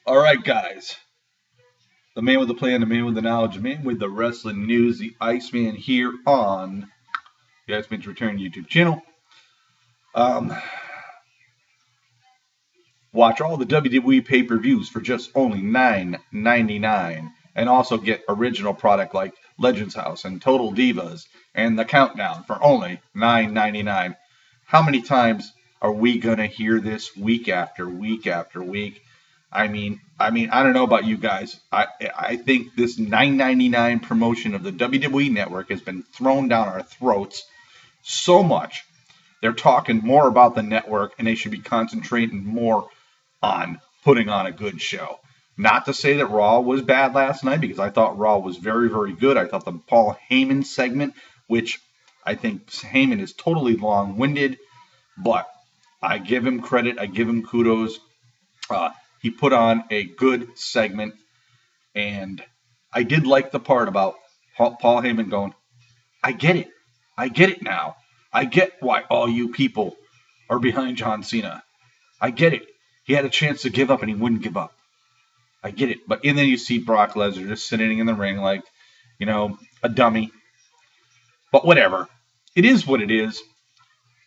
All right, guys. The man with the plan, the man with the knowledge, the man with the wrestling news, the Iceman here on the Iceman's Return YouTube channel. Um, watch all the WWE pay-per-views for just only $9.99, and also get original product like Legends House and Total Divas and The Countdown for only $9.99. How many times are we gonna hear this week after week after week? I don't know about you guys. I think this $9.99 promotion of the WWE Network has been thrown down our throats so much. They're talking more about the network, and they should be concentrating more on putting on a good show. Not to say that Raw was bad last night, because I thought Raw was very, very good. I thought the Paul Heyman segment, which I think Heyman is totally long-winded, but I give him credit. I give him kudos. He put on a good segment, and I did like the part about Paul Heyman going, I get it. I get it now. I get why all you people are behind John Cena. I get it. He had a chance to give up, and he wouldn't give up. I get it. And then you see Brock Lesnar just sitting in the ring like, a dummy. But whatever. It is what it is.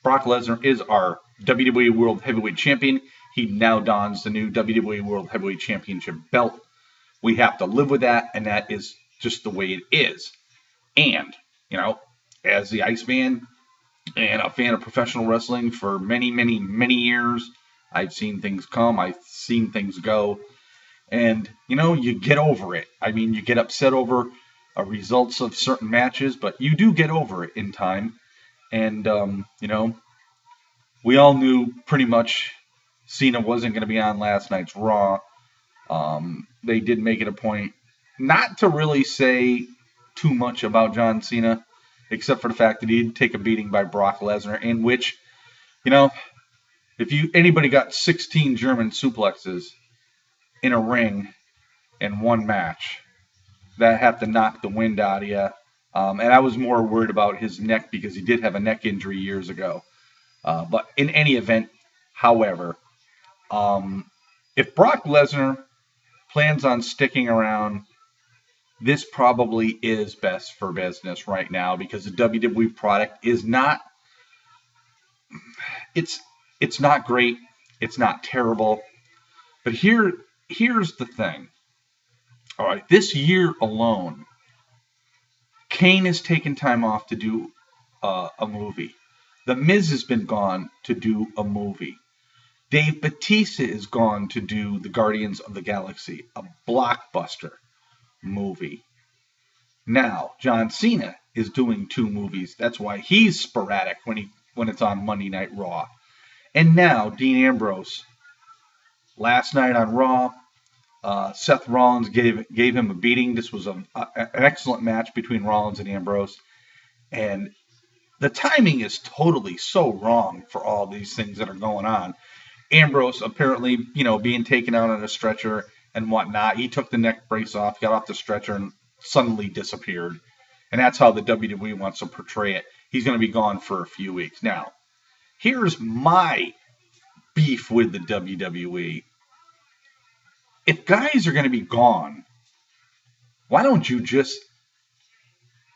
Brock Lesnar is our WWE World Heavyweight Champion. He now dons the new WWE World Heavyweight Championship belt. We have to live with that, and that is just the way it is. And, as the Iceman and a fan of professional wrestling for many, many, many years, I've seen things come, I've seen things go, and, you get over it. You get upset over results of certain matches, but you do get over it in time. And, we all knew pretty much Cena wasn't going to be on last night's Raw. They did make it a point not to really say too much about John Cena, except for the fact that he did take a beating by Brock Lesnar, in which, if anybody got 16 German suplexes in a ring in one match, that have to knock the wind out of you. And I was more worried about his neck because he did have a neck injury years ago. But in any event, however, if Brock Lesnar plans on sticking around, this probably is best for business right now, because the WWE product is not, it's not great, it's not terrible. But here's the thing. All right, this year alone, Kane has taken time off to do a movie. The Miz has been gone to do a movie. Dave Bautista is gone to do the Guardians of the Galaxy, a blockbuster movie. Now, John Cena is doing 2 movies. That's why he's sporadic when it's on Monday Night Raw. And now, Dean Ambrose, last night on Raw, Seth Rollins gave him a beating. This was an excellent match between Rollins and Ambrose. And the timing is totally so wrong for all these things that are going on. Ambrose apparently, being taken out on a stretcher and whatnot. He took the neck brace off, got off the stretcher, and suddenly disappeared. And that's how the WWE wants to portray it. He's going to be gone for a few weeks. Now, here's my beef with the WWE. If guys are going to be gone, why don't you just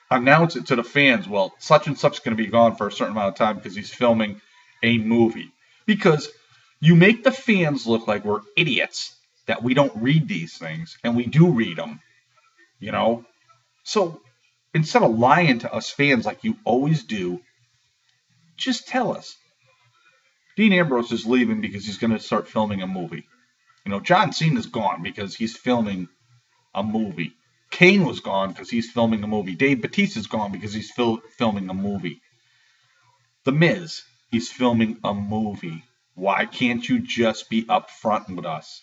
announce it to the fans? Well, such and such is going to be gone for a certain amount of time because he's filming a movie. Because you make the fans look like we're idiots, that we don't read these things, and we do read them, So instead of lying to us fans like you always do, just tell us. Dean Ambrose is leaving because he's going to start filming a movie. John Cena's gone because he's filming a movie. Kane was gone because he's filming a movie. Dave Bautista's gone because he's filming a movie. The Miz, he's filming a movie. Why can't you just be upfront with us?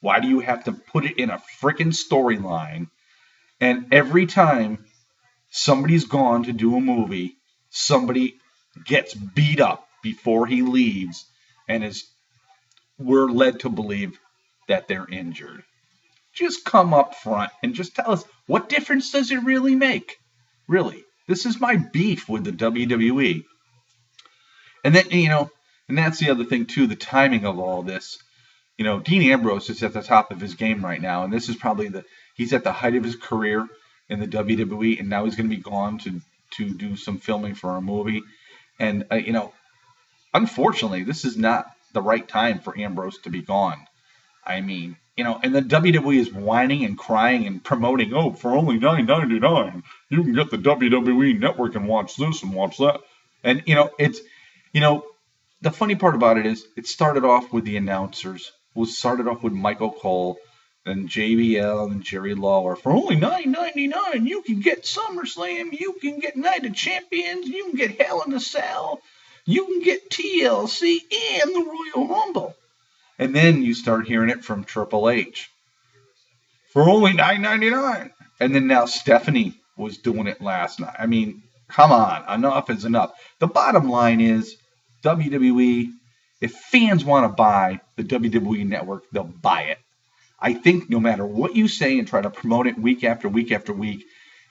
Why do you have to put it in a freaking storyline? And every time somebody's gone to do a movie, somebody gets beat up before he leaves, and we're led to believe that they're injured. Just come up front and just tell us, what difference does it really make? Really, this is my beef with the WWE. And then, and that's the other thing too, the timing of all this. Dean Ambrose is at the top of his game right now, and this is probably he's at the height of his career in the WWE, and now he's going to be gone to do some filming for a movie. And unfortunately, this is not the right time for Ambrose to be gone. I mean, and the WWE is whining and crying and promoting, oh, for only $9.99, you can get the WWE Network and watch this and watch that. And the funny part about it is, it started off with the announcers. It started off with Michael Cole, and JBL and Jerry Lawler. For only $9.99, you can get SummerSlam, you can get Night of Champions, you can get Hell in a Cell, you can get TLC and the Royal Rumble. And then you start hearing it from Triple H. For only $9.99. And then now Stephanie was doing it last night. I mean, come on, enough is enough. The bottom line is, WWE, if fans want to buy the WWE Network, they'll buy it. I think no matter what you say and try to promote it week after week after week,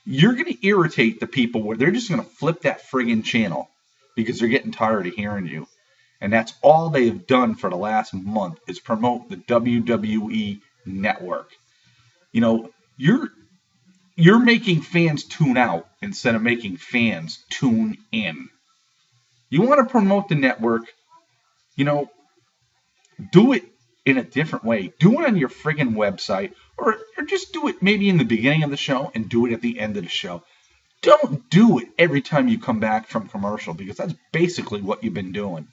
you're going to irritate the people where they're just going to flip that friggin' channel because they're getting tired of hearing you. And that's all they've done for the last month is promote the WWE Network. You're making fans tune out instead of making fans tune in. You want to promote the network, do it in a different way. Do it on your friggin' website, or just do it maybe in the beginning of the show and do it at the end of the show. Don't do it every time you come back from commercial, because that's basically what you've been doing.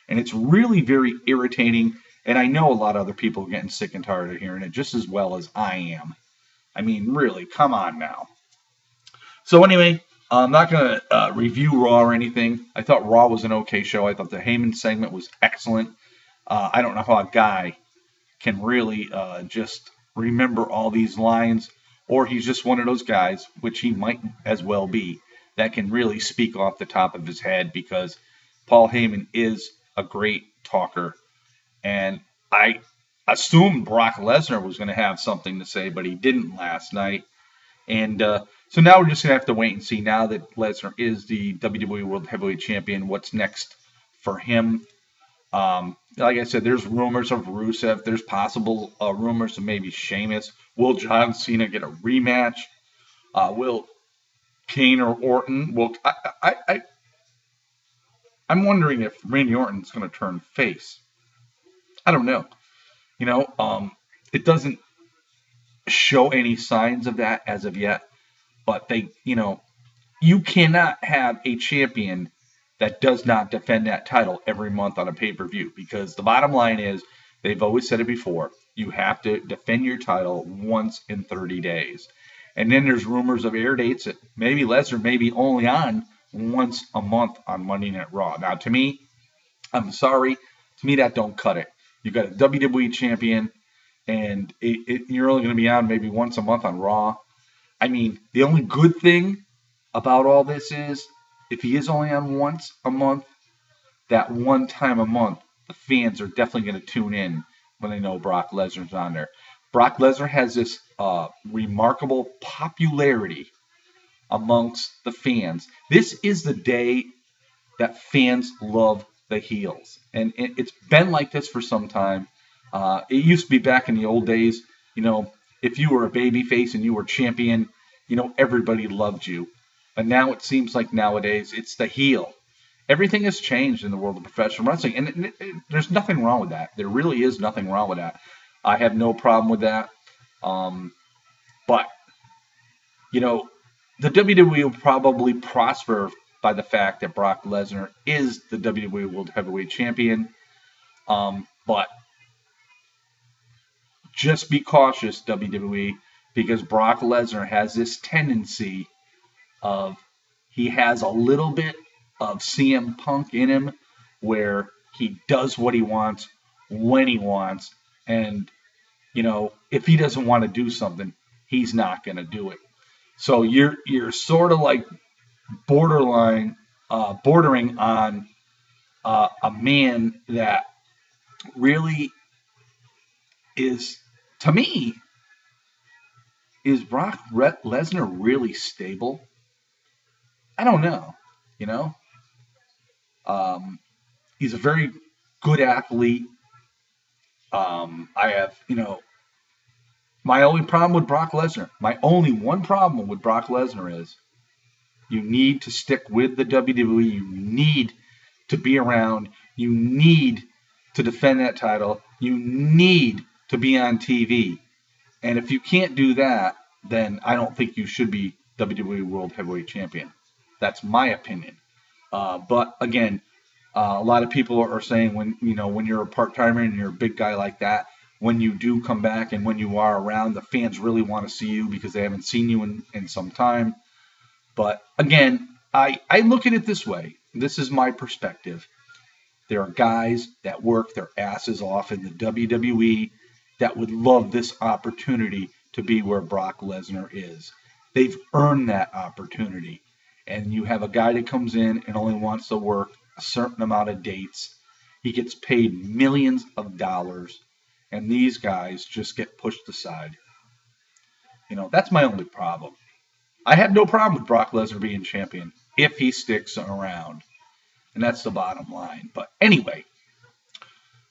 And it's really very irritating, and I know a lot of other people are getting sick and tired of hearing it just as well as I am. I mean, really, come on now. So anyway, I'm not going to review Raw or anything. I thought Raw was an okay show. I thought the Heyman segment was excellent. I don't know how a guy can really just remember all these lines, or he's just one of those guys, which he might as well be, that can really speak off the top of his head, because Paul Heyman is a great talker. And I assumed Brock Lesnar was going to have something to say, but he didn't last night. And so now we're just going to have to wait and see, now that Lesnar is the WWE World Heavyweight Champion, what's next for him. Like I said, there's rumors of Rusev. There's possible rumors of maybe Sheamus. Will John Cena get a rematch? Will Kane or Orton? I'm wondering if Randy Orton's going to turn face. I don't know. It doesn't show any signs of that as of yet. But you cannot have a champion that does not defend that title every month on a pay-per-view, because the bottom line is, they've always said it before, you have to defend your title once in 30 days. And then there's rumors of air dates that maybe Lesnar may be only on once a month on Monday Night Raw. Now, to me, I'm sorry, to me that don't cut it. You got a WWE champion, and you're only going to be on maybe once a month on Raw. I mean, the only good thing about all this is, if he is only on once a month, that one time a month, the fans are definitely going to tune in when they know Brock Lesnar's on there. Brock Lesnar has this remarkable popularity amongst the fans. This is the day that fans love the heels. And it's been like this for some time. It used to be back in the old days, if you were a babyface and you were champion, everybody loved you. But now it seems like nowadays it's the heel. Everything has changed in the world of professional wrestling, and there's nothing wrong with that. There really is nothing wrong with that. I have no problem with that. But, the WWE will probably prosper by the fact that Brock Lesnar is the WWE World Heavyweight Champion. But just be cautious, WWE, because Brock Lesnar has this tendency of, he has a little bit of CM Punk in him, where he does what he wants when he wants, and if he doesn't want to do something, he's not going to do it. So you're sort of like bordering on a man that really is, to me, is Brock Lesnar really stable? I don't know. He's a very good athlete. I have, my only problem with Brock Lesnar, my only one problem with Brock Lesnar is you need to stick with the WWE. You need to be around. You need to defend that title. You need to be on TV. And if you can't do that, then I don't think you should be WWE World Heavyweight Champion. That's my opinion. But again, a lot of people are saying when you're a part timer and you're a big guy like that, when you do come back and when you are around, the fans really want to see you because they haven't seen you in some time. But again, I look at it this way. This is my perspective. There are guys that work their asses off in the WWE that would love this opportunity to be where Brock Lesnar is. They've earned that opportunity. And you have a guy that comes in and only wants to work a certain amount of dates. He gets paid millions of dollars, and these guys just get pushed aside. That's my only problem. I have no problem with Brock Lesnar being champion if he sticks around. And that's the bottom line. But anyway,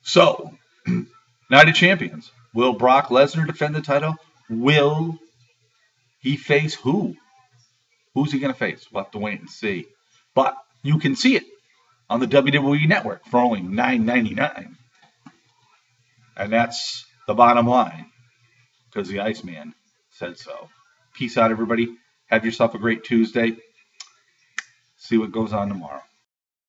so Night of Champions. Will Brock Lesnar defend the title? Will he face who? Who's he going to face? We'll have to wait and see. But you can see it on the WWE Network for only $9.99. And that's the bottom line because the Iceman said so. Peace out, everybody. Have yourself a great Tuesday. See what goes on tomorrow.